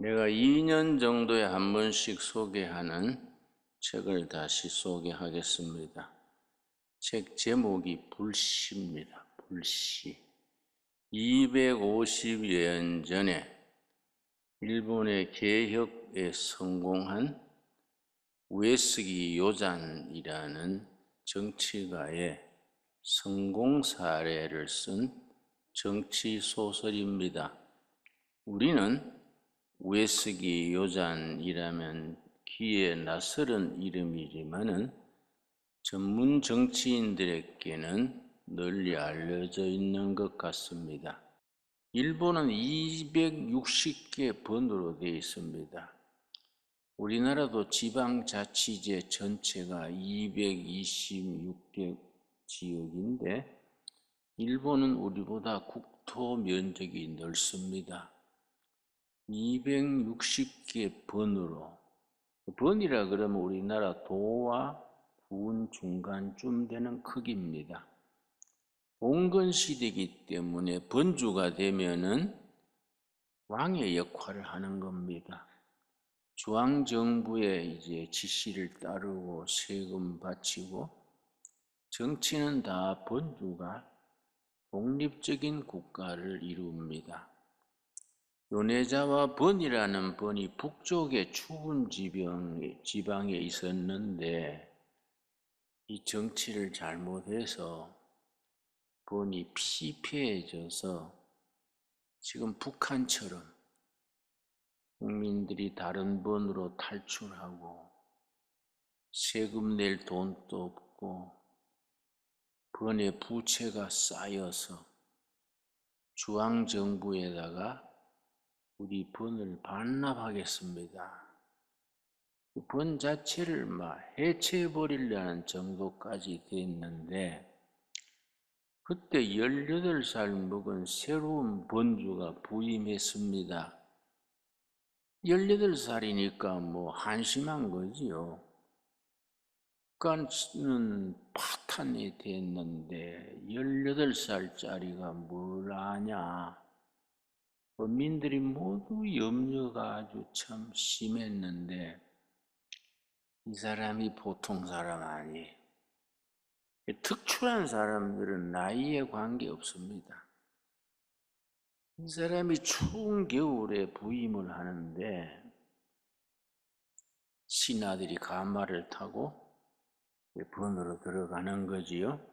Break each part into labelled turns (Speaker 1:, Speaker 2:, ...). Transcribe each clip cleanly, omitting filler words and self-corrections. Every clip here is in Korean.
Speaker 1: 내가 2년 정도에 한 번씩 소개하는 책을 다시 소개하겠습니다. 책 제목이 불시입니다. 불시. 250여 년 전에 일본의 개혁에 성공한 우에스기 요잔이라는 정치가의 성공 사례를 쓴 정치 소설입니다. 우리는 우에스기 요잔이라면 귀에 낯설은 이름이지만은 전문 정치인들에게는 널리 알려져 있는 것 같습니다. 일본은 260개 번으로 되어 있습니다. 우리나라도 지방자치제 전체가 226개 지역인데 일본은 우리보다 국토 면적이 넓습니다. 260개 번으로, 번이라 그러면 우리나라 도와 군 중간쯤 되는 크기입니다. 봉건시대이기 때문에 번주가 되면은 왕의 역할을 하는 겁니다. 중앙정부의 이제 지시를 따르고 세금 바치고, 정치는 다 번주가 독립적인 국가를 이룹니다. 요네자와 번이라는 번이 북쪽의 추운 지방에 있었는데 이 정치를 잘못해서 번이 피폐해져서 지금 북한처럼 국민들이 다른 번으로 탈출하고 세금 낼 돈도 없고 번의 부채가 쌓여서 중앙정부에다가 우리 번을 반납하겠습니다. 번 자체를 해체해버리려는 정도까지 됐는데 그때 18살 먹은 새로운 번주가 부임했습니다. 18살이니까 한심한 거지요. 국가는 파탄이 됐는데 18살짜리가 뭘 아냐. 국민들이 모두 염려가 아주 참 심했는데 이 사람이 보통 사람 아니에요. 특출한 사람들은 나이에 관계없습니다. 이 사람이 추운 겨울에 부임을 하는데 신하들이 가마를 타고 번으로 들어가는 거지요.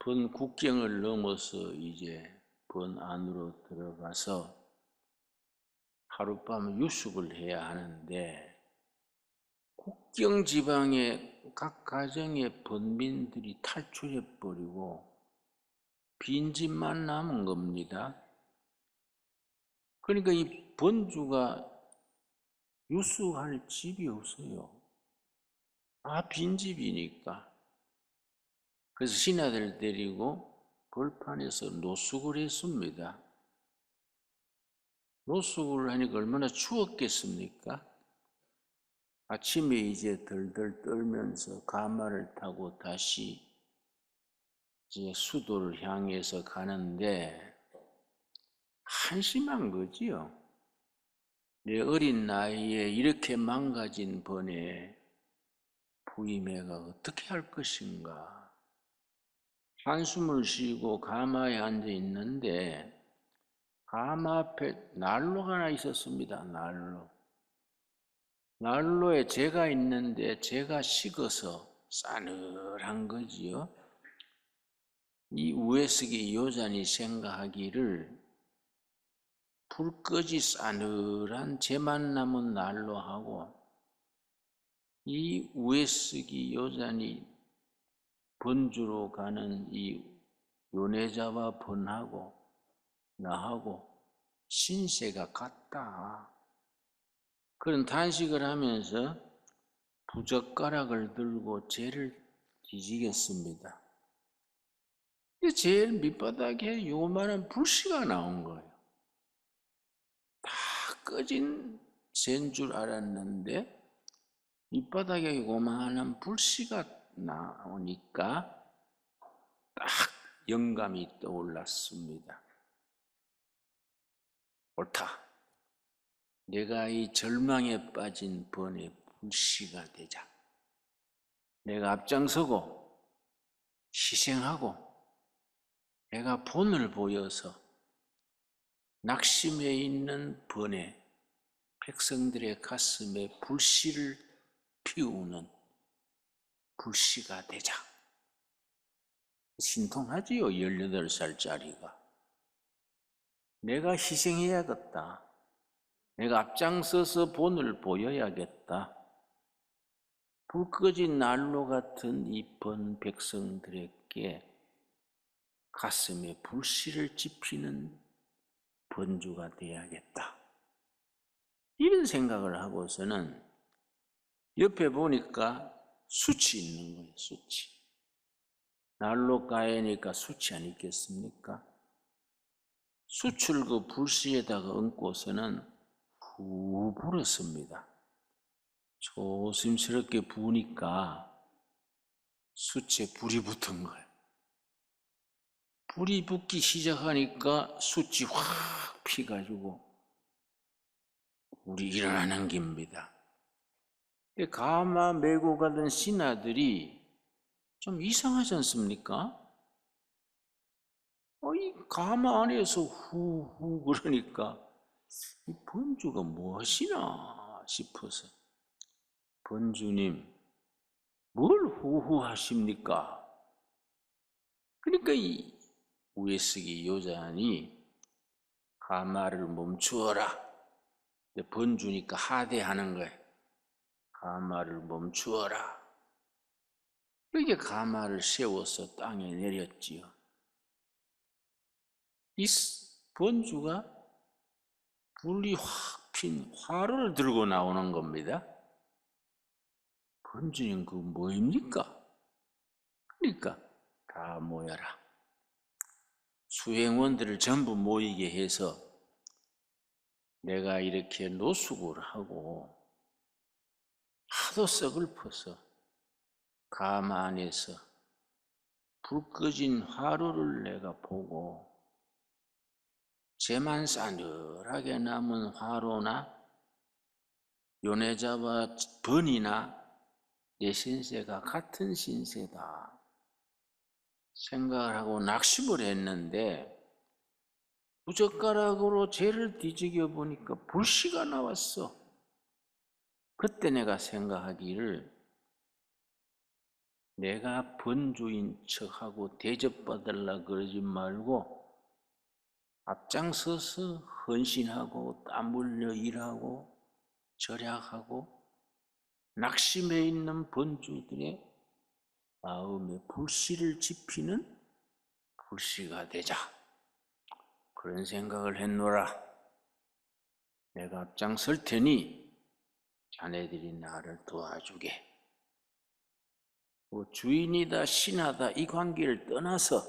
Speaker 1: 번 국경을 넘어서 이제 번 안으로 들어가서 하룻밤 유숙을 해야 하는데 국경 지방의 각 가정의 번민들이 탈출해버리고 빈집만 남은 겁니다. 그러니까 이 번주가 유숙할 집이 없어요. 빈집이니까. 그래서 신하들 데리고 벌판에서 노숙을 했습니다. 노숙을 하니까 얼마나 추웠겠습니까? 아침에 이제 덜덜 떨면서 가마를 타고 다시 이제 수도를 향해서 가는데 한심한 거지요. 내 어린 나이에 이렇게 망가진 번에 부임해가 어떻게 할 것인가. 한숨을 쉬고 가마에 앉아 있는데 가마 앞에 난로가 하나 있었습니다. 난로에 재가 있는데 재가 식어서 싸늘한 거지요. 이 우에스기 요잔이 생각하기를 불꺼지 싸늘한 재만 남은 난로하고 이 우에스기 요잔이 번주로 가는 이 요네자와 번하고 나하고 신세가 같다. 그런 단식을 하면서 부젓가락을 들고 재를 뒤지겠습니다. 제일 밑바닥에 요만한 불씨가 나온 거예요. 다 꺼진 새인 줄 알았는데 밑바닥에 요만한 불씨가 나오니까 딱 영감이 떠올랐습니다. 옳다. 내가 이 절망에 빠진 번의 불씨가 되자. 내가 앞장서고 희생하고 내가 본을 보여서 낙심해 있는 번에 백성들의 가슴에 불씨를 피우는 불씨가 되자. 신통하지요, 18살짜리가. 내가 희생해야겠다. 내가 앞장서서 본을 보여야겠다. 불 꺼진 난로 같은 이 번 백성들에게 가슴에 불씨를 지피는 번주가 되어야겠다. 이런 생각을 하고서는 옆에 보니까 숯이 있는 거예요. 숯이. 난로가에니까 숯이 안 있겠습니까? 숯을 그 불씨에다가 얹고서는 후 불었습니다. 조심스럽게 부으니까 숯에 불이 붙은 거예요. 불이 붙기 시작하니까 숯이 확 피가지고 불이 일어나는 겁니다. 가마 메고 가던 신하들이 좀 이상하지 않습니까? 이 가마 안에서 후후 그러니까 이 번주가 무엇이나 싶어서 번주님 뭘 후후 하십니까? 그러니까 이 우에스기 요잔이 가마를 멈추어라. 번주니까 하대하는 거예요. 가마를 멈추어라. 그렇게 가마를 세워서 땅에 내렸지요. 이 번주가 불이 확 핀 화로를 들고 나오는 겁니다. 번주님 그 뭐입니까? 그러니까 다 모여라. 수행원들을 전부 모이게 해서 내가 이렇게 노숙을 하고 하도 썩을퍼서 가마 안에서 불 꺼진 화로를 내가 보고 재만 싸늘하게 남은 화로나 요네자와 번이나 내 신세가 같은 신세다 생각을 하고 낙심을 했는데 부젓가락으로 죄를 뒤적여 보니까 불씨가 나왔어. 그때 내가 생각하기를 내가 번주인 척하고 대접받으려 그러지 말고 앞장서서 헌신하고 땀 흘려 일하고 절약하고 낙심해 있는 번주들의 마음에 불씨를 지피는 불씨가 되자. 그런 생각을 했노라. 내가 앞장설 테니 자네들이 나를 도와주게. 주인이다 신하다 이 관계를 떠나서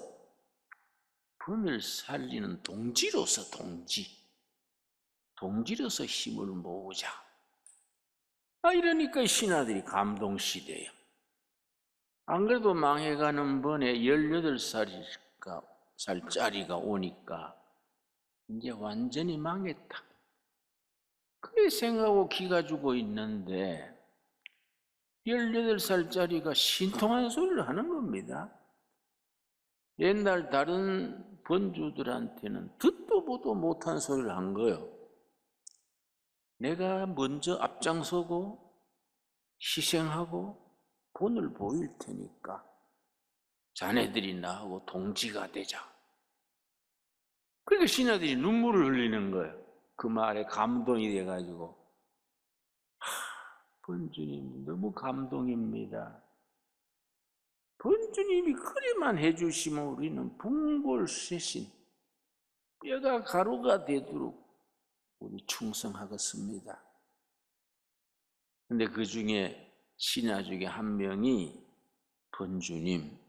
Speaker 1: 번을 살리는 동지로서 동지로서 힘을 모으자. 이러니까 신하들이 감동시대요. 안 그래도 망해가는 번에 18살짜리가 오니까 이제 완전히 망했다. 그래 생각하고 기가 주고 있는데 18살짜리가 신통한 소리를 하는 겁니다. 옛날 다른 번주들한테는 듣도 보도 못한 소리를 한 거예요. 내가 먼저 앞장서고 희생하고 본을 보일 테니까 자네들이 나하고 동지가 되자. 그러니까 신하들이 눈물을 흘리는 거예요. 그 말에 감동이 돼가지고 번주님 너무 감동입니다. 번주님이 그리만 해주시면 우리는 붕골쇄신 뼈가 가루가 되도록 우리 충성하겠습니다. 근데 그 중에 신하 중에 한 명이 번주님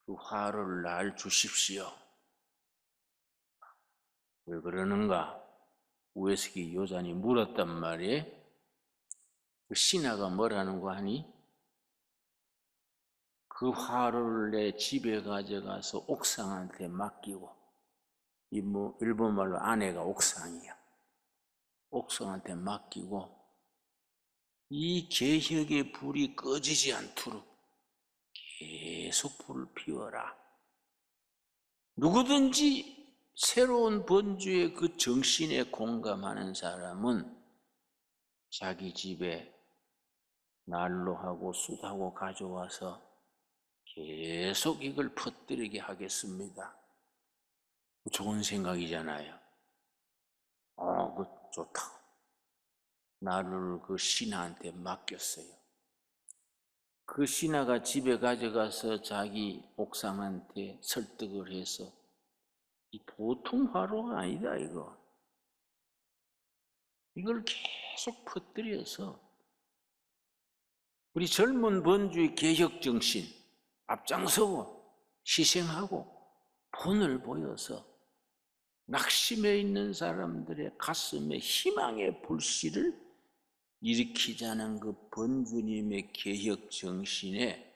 Speaker 1: 그 화를 날 주십시오. 왜 그러는가? 우에스기 요잔이 물었단 말이에요. 그 신하가 뭐라는 거 하니? 그 화를 내 집에 가져가서 옥상한테 맡기고, 일본말로 아내가 옥상이야. 옥상한테 맡기고 이 개혁의 불이 꺼지지 않도록 계속 불을 피워라. 누구든지 새로운 번주의 그 정신에 공감하는 사람은 자기 집에 난로하고 숯하고 가져와서 계속 이걸 퍼뜨리게 하겠습니다. 좋은 생각이잖아요. 그 좋다고. 나를 그 신하한테 맡겼어요. 그 신하가 집에 가져가서 자기 옥상한테 설득을 해서 이 보통 화로가 아니다 이거. 이걸 계속 퍼뜨려서 우리 젊은 번주의 개혁정신 앞장서고 희생하고 본을 보여서 낙심해 있는 사람들의 가슴에 희망의 불씨를 일으키자는 그 번주님의 개혁정신에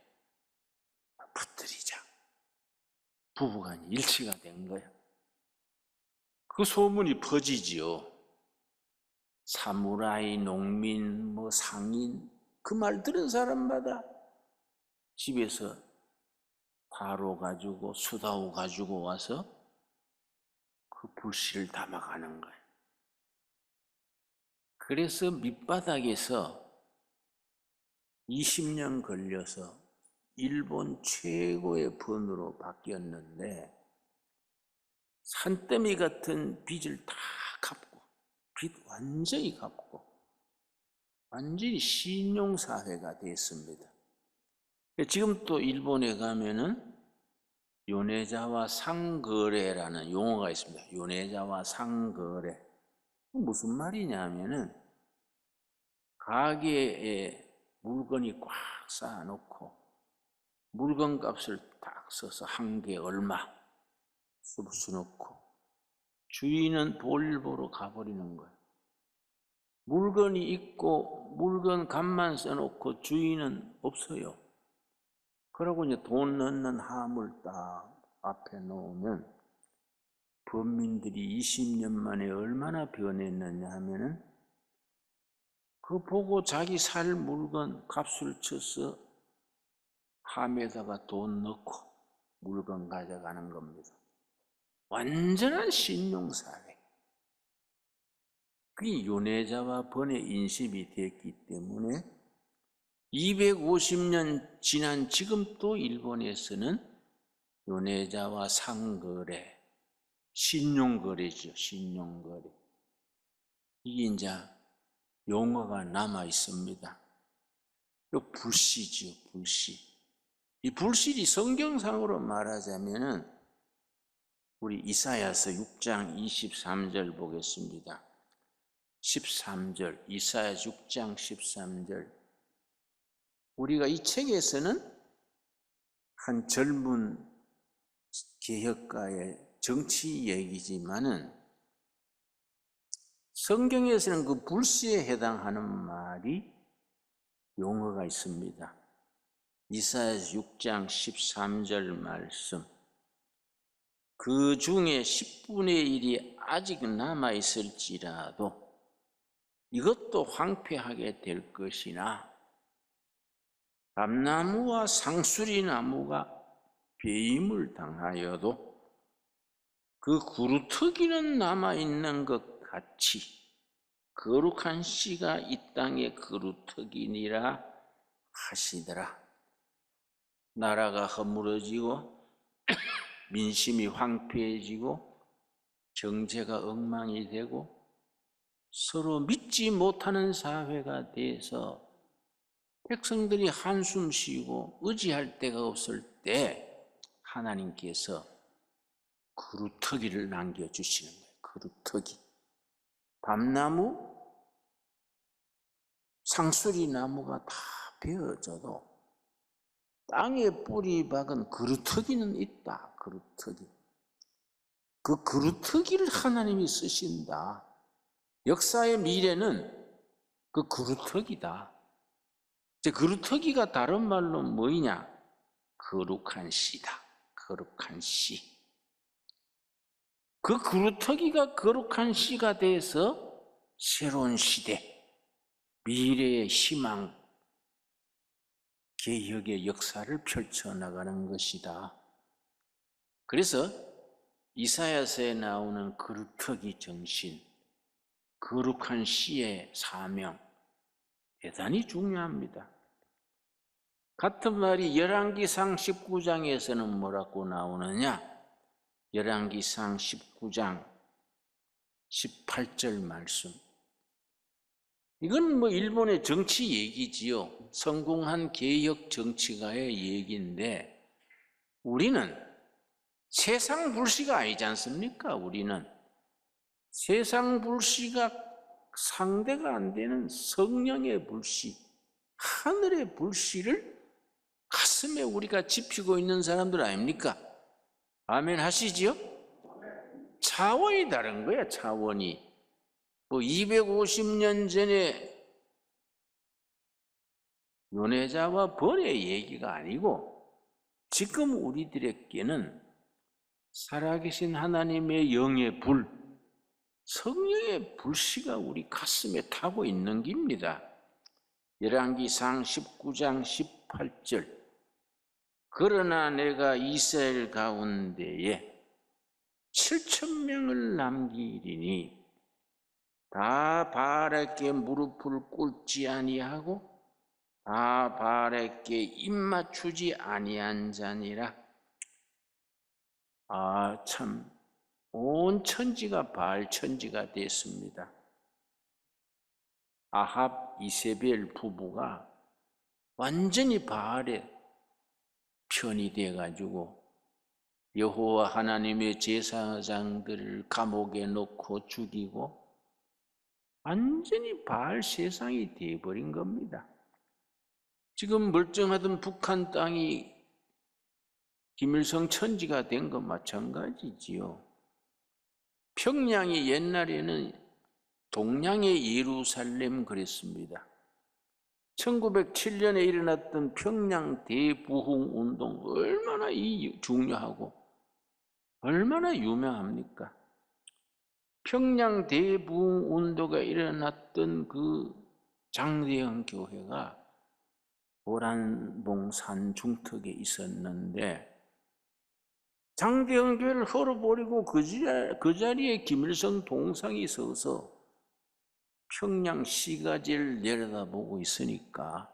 Speaker 1: 퍼뜨리자. 부부간이 일치가 된 거야. 그 소문이 퍼지지요. 사무라이, 농민, 상인 그 말 들은 사람마다 집에서 화로 가지고 수다우 가지고 와서 그 불씨를 담아가는 거예요. 그래서 밑바닥에서 20년 걸려서 일본 최고의 번으로 바뀌었는데 산더미 같은 빚을 다 갚고 빚 완전히 갚고 완전히 신용사회가 됐습니다. 지금 또 일본에 가면은 요네자와 상거래라는 용어가 있습니다. 요네자와 상거래. 무슨 말이냐면은 가게에 물건이 꽉 쌓아놓고 물건값을 딱 써서 한 개 얼마 써놓고 주인은 볼 보러 가버리는 거예요. 물건이 있고 물건 값만 써놓고 주인은 없어요. 그러고 이제 돈 넣는 함을 딱 앞에 놓으면 범민들이 20년 만에 얼마나 변했느냐 하면은 그 보고 자기 살 물건 값을 쳐서 함에다가 돈 넣고 물건 가져가는 겁니다. 완전한 신용사회. 그게 요네자와 번의 인식이 됐기 때문에 250년 지난 지금 또 일본에서는 요네자와 상거래, 신용거래죠. 신용거래. 이게 이제 용어가 남아 있습니다. 불씨죠, 불씨. 이 불씨이 성경상으로 말하자면은 우리 이사야서 6장 23절 보겠습니다. 13절, 이사야 6장 13절. 우리가 이 책에서는 한 젊은 개혁가의 정치 얘기지만은 성경에서는 그 불씨에 해당하는 말이 용어가 있습니다. 이사야 6장 13절 말씀. 그 중에 10분의 1이 아직 남아있을지라도 이것도 황폐하게 될 것이나 감나무와 상수리나무가 배임을 당하여도 그 구루터기는 남아있는 것 같이 거룩한 씨가 이 땅의 거루터기니라 하시더라. 나라가 허물어지고 민심이 황폐해지고 경제가 엉망이 되고 서로 믿지 못하는 사회가 돼서 백성들이 한숨 쉬고 의지할 데가 없을 때 하나님께서 그루터기를 남겨주시는 거예요. 그루터기. 밤나무, 상수리나무가 다 베어져도 땅에 뿌리 박은 그루터기는 있다. 그루터기. 그 그루터기를 하나님이 쓰신다. 역사의 미래는 그 그루터기다. 이제 그루터기가 다른 말로 뭐이냐? 거룩한 씨다. 거룩한 씨. 그 그루터기가 거룩한 씨가 돼서 새로운 시대, 미래의 희망, 개혁의 역사를 펼쳐나가는 것이다. 그래서 이사야서에 나오는 거루터기 정신, 거룩한 시의 사명, 대단히 중요합니다. 같은 말이 열왕기상 19장에서는 뭐라고 나오느냐? 열왕기상 19장 18절 말씀. 이건 일본의 정치 얘기지요. 성공한 개혁 정치가의 얘기인데 우리는 세상 불씨가 아니지 않습니까? 우리는 세상 불씨가 상대가 안 되는 성령의 불씨, 하늘의 불씨를 가슴에 우리가 지피고 있는 사람들 아닙니까? 아멘 하시지요? 차원이 다른 거야, 차원이. 250년 전에 연애자와 번의 얘기가 아니고 지금 우리들에게는 살아계신 하나님의 영의 불, 성령의 불씨가 우리 가슴에 타고 있는 겁니다. 열왕기상 19장 18절. 그러나 내가 이스라엘 가운데에 7,000명을 남기리니 다 바알에게 무릎을 꿇지 아니하고 다 바알에게 입맞추지 아니한 자니라. 참, 온 천지가 바알 천지가 됐습니다. 아합, 이세벨 부부가 완전히 바알의 편이 돼가지고 여호와 하나님의 제사장들을 감옥에 넣고 죽이고 완전히 바알 세상이 되어버린 겁니다. 지금 멀쩡하던 북한 땅이 김일성 천지가 된 것 마찬가지지요. 평양이 옛날에는 동양의 예루살렘 그랬습니다. 1907년에 일어났던 평양 대부흥 운동 얼마나 중요하고 얼마나 유명합니까? 평양 대부흥 운동가 일어났던 그 장대영 교회가 오란봉산 중턱에 있었는데 장대영 교회를 헐어버리고 그 자리에 김일성 동상이 서서 평양 시가지를 내려다보고 있으니까,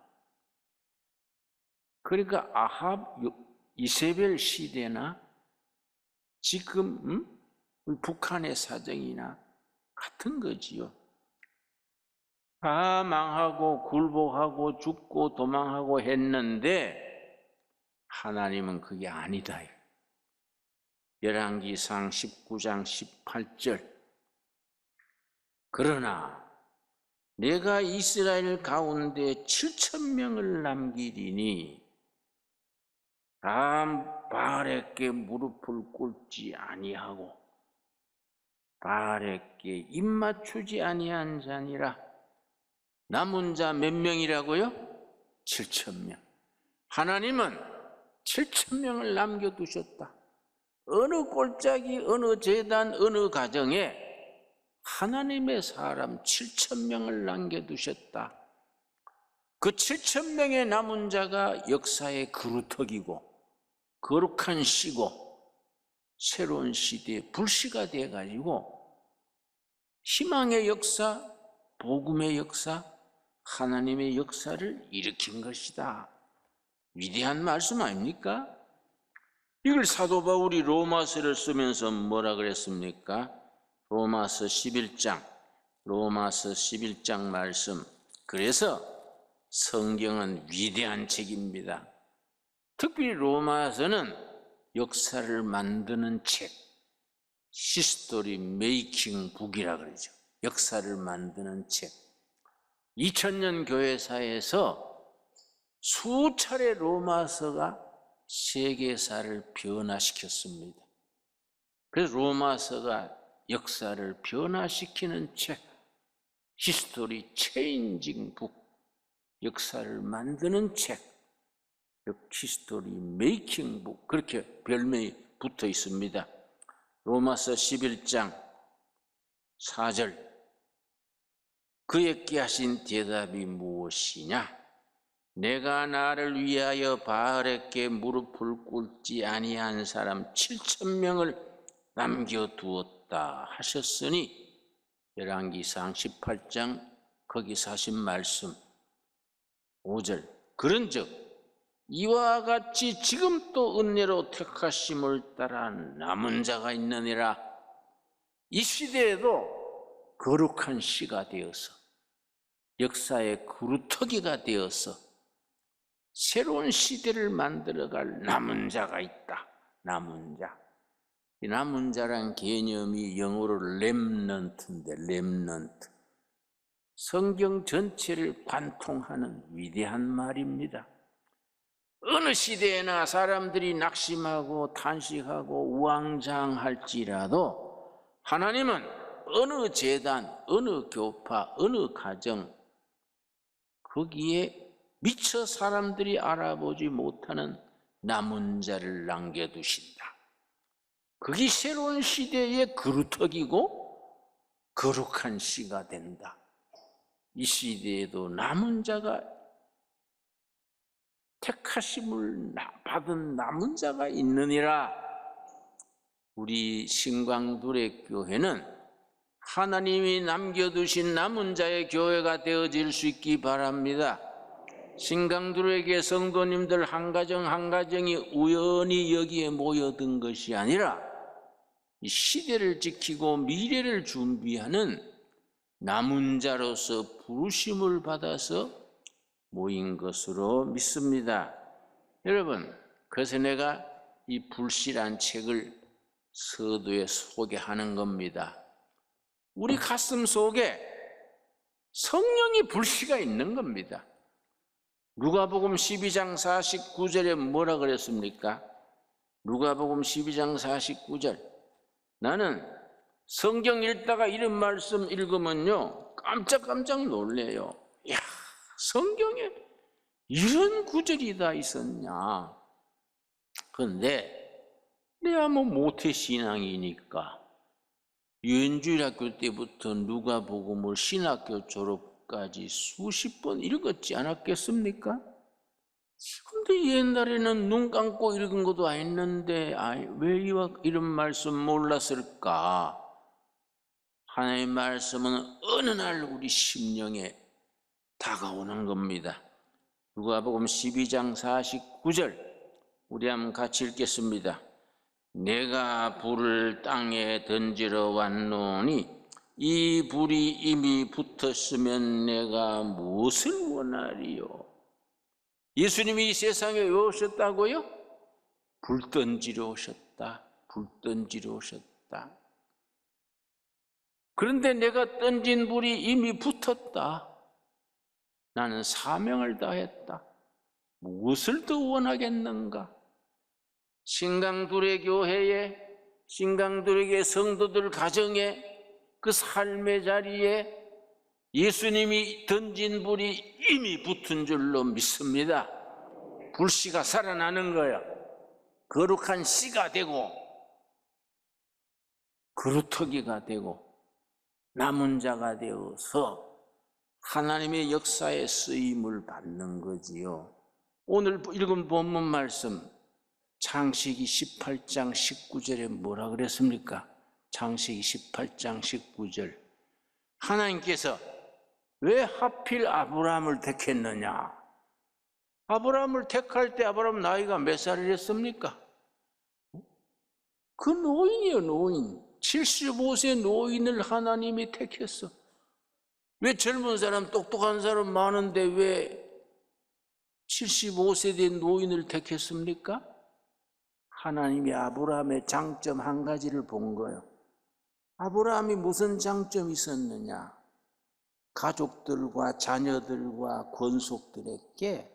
Speaker 1: 그러니까 아합, 이세벨 시대나 지금 북한의 사정이나 같은 거지요. 다 망하고 굴복하고 죽고 도망하고 했는데 하나님은 그게 아니다. 열왕기상 19장 18절. 그러나 내가 이스라엘 가운데 7,000명을 남기리니 다 바알에게 무릎을 꿇지 아니하고 바알에게 입맞추지 아니한 자니라. 남은 자 몇 명이라고요? 7,000명. 하나님은 7,000명을 남겨두셨다. 어느 골짜기, 어느 제단, 어느 가정에 하나님의 사람 7,000명을 남겨두셨다. 그 7,000명의 남은 자가 역사의 그루터기고 거룩한 시고 새로운 시대의 불씨가 되어가지고 희망의 역사, 복음의 역사, 하나님의 역사를 일으킨 것이다. 위대한 말씀 아닙니까? 이걸 사도 바울이 로마서를 쓰면서 뭐라 그랬습니까? 로마서 11장 말씀. 그래서 성경은 위대한 책입니다. 특별히 로마서는 역사를 만드는 책, 히스토리 메이킹 북이라 그러죠. 역사를 만드는 책. 2000년 교회사에서 수차례 로마서가 세계사를 변화시켰습니다. 그래서 로마서가 역사를 변화시키는 책, 히스토리 체인징 북, 역사를 만드는 책, 히스토리 메이킹 북, 그렇게 별명이 붙어 있습니다. 로마서 11장 4절. 그에게 하신 대답이 무엇이냐? 내가 나를 위하여 바알에게 무릎을 꿇지 아니한 사람 7,000명을 남겨두었다 하셨으니, 열왕기상 18장 거기서 하신 말씀 5절, 그런즉 이와 같이 지금 또 은혜로 택하심을 따라 남은 자가 있느니라. 이 시대에도 거룩한 시가 되어서, 역사의 그루터기가 되어서 새로운 시대를 만들어갈 남은 자가 있다. 남은 자. 이 남은 자란 개념이 영어로 렘넌트인데, 렘넌트. 성경 전체를 관통하는 위대한 말입니다. 어느 시대에나 사람들이 낙심하고 탄식하고 우왕좌왕할지라도 하나님은 어느 재단, 어느 교파, 어느 가정, 거기에 미처 사람들이 알아보지 못하는 남은 자를 남겨두신다. 그게 새로운 시대의 그루터기고 거룩한 시가 된다. 이 시대에도 남은 자가, 택하심을 받은 남은 자가 있느니라. 우리 신광두레 교회는 하나님이 남겨두신 남은 자의 교회가 되어질 수 있기 바랍니다. 신강두레교회 성도님들 한 가정 한 가정이 우연히 여기에 모여든 것이 아니라 이 시대를 지키고 미래를 준비하는 남은 자로서 부르심을 받아서 모인 것으로 믿습니다. 여러분, 그래서 내가 이 불씨란 책을 서두에 소개하는 겁니다. 우리 가슴 속에 성령의 불씨가 있는 겁니다. 누가복음 12장 49절에 뭐라 그랬습니까? 누가복음 12장 49절. 나는 성경 읽다가 이런 말씀 읽으면요 깜짝 놀래요. 이야, 성경에 이런 구절이 다 있었냐. 그런데 내가 모태신앙이니까 유엔주일학교 때부터 누가복음을 신학교 졸업까지 수십 번 읽었지 않았겠습니까? 근데 옛날에는 눈 감고 읽은 것도 아닌데 왜 이런 말씀 몰랐을까? 하나님의 말씀은 어느 날 우리 심령에 다가오는 겁니다. 누가복음 12장 49절 우리 한번 같이 읽겠습니다. 내가 불을 땅에 던지러 왔노니 이 불이 이미 붙었으면 내가 무엇을 원하리요? 예수님이 이 세상에 왜 오셨다고요? 불 던지러 오셨다. 불 던지러 오셨다. 그런데 내가 던진 불이 이미 붙었다. 나는 사명을 다했다. 무엇을 더 원하겠는가? 신강두레 교회에, 신강두레 성도들 가정에, 그 삶의 자리에 예수님이 던진 불이 이미 붙은 줄로 믿습니다. 불씨가 살아나는 거야. 거룩한 씨가 되고 그루터기가 되고 남은 자가 되어서 하나님의 역사에 쓰임을 받는 거지요. 오늘 읽은 본문 말씀 창세기 18장 19절에 뭐라 그랬습니까? 창세기 18장 19절. 하나님께서 왜 하필 아브라함을 택했느냐? 아브라함을 택할 때 아브라함 나이가 몇 살이랬습니까? 그 노인이요, 노인. 75세 노인을 하나님이 택했어. 왜 젊은 사람, 똑똑한 사람 많은데 왜 75세 된 노인을 택했습니까? 하나님이 아브라함의 장점 한 가지를 본 거예요. 아브라함이 무슨 장점이 있었느냐? 가족들과 자녀들과 권속들에게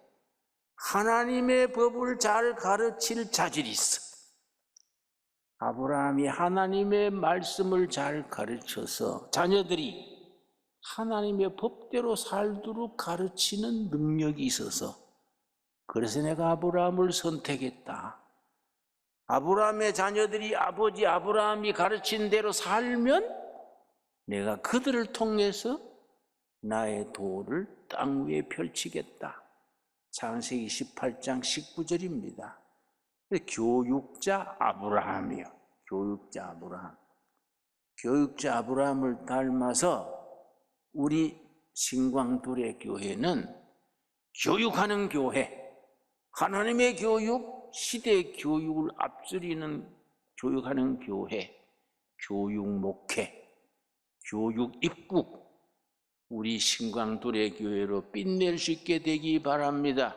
Speaker 1: 하나님의 법을 잘 가르칠 자질이 있어. 아브라함이 하나님의 말씀을 잘 가르쳐서 자녀들이 하나님의 법대로 살도록 가르치는 능력이 있어서, 그래서 내가 아브라함을 선택했다. 아브라함의 자녀들이 아버지 아브라함이 가르친 대로 살면 내가 그들을 통해서 나의 도를 땅 위에 펼치겠다. 창세기 18장 19절입니다. 교육자 아브라함이요. 교육자 아브라함. 교육자 아브라함을 닮아서 우리 신광두레 교회는 교육하는 교회, 하나님의 교육, 시대의 교육을 앞서리는 교육하는 교회, 교육 목회, 교육 입국, 우리 신광두레 교회로 빛낼 수 있게 되기 바랍니다.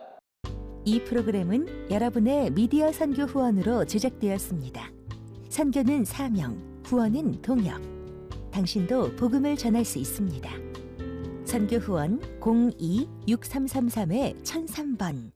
Speaker 2: 이 프로그램은 여러분의 미디어 선교 후원으로 제작되었습니다. 선교는 사명, 후원은 동역. 당신도 복음을 전할 수 있습니다. 선교 후원 02-6333-1003번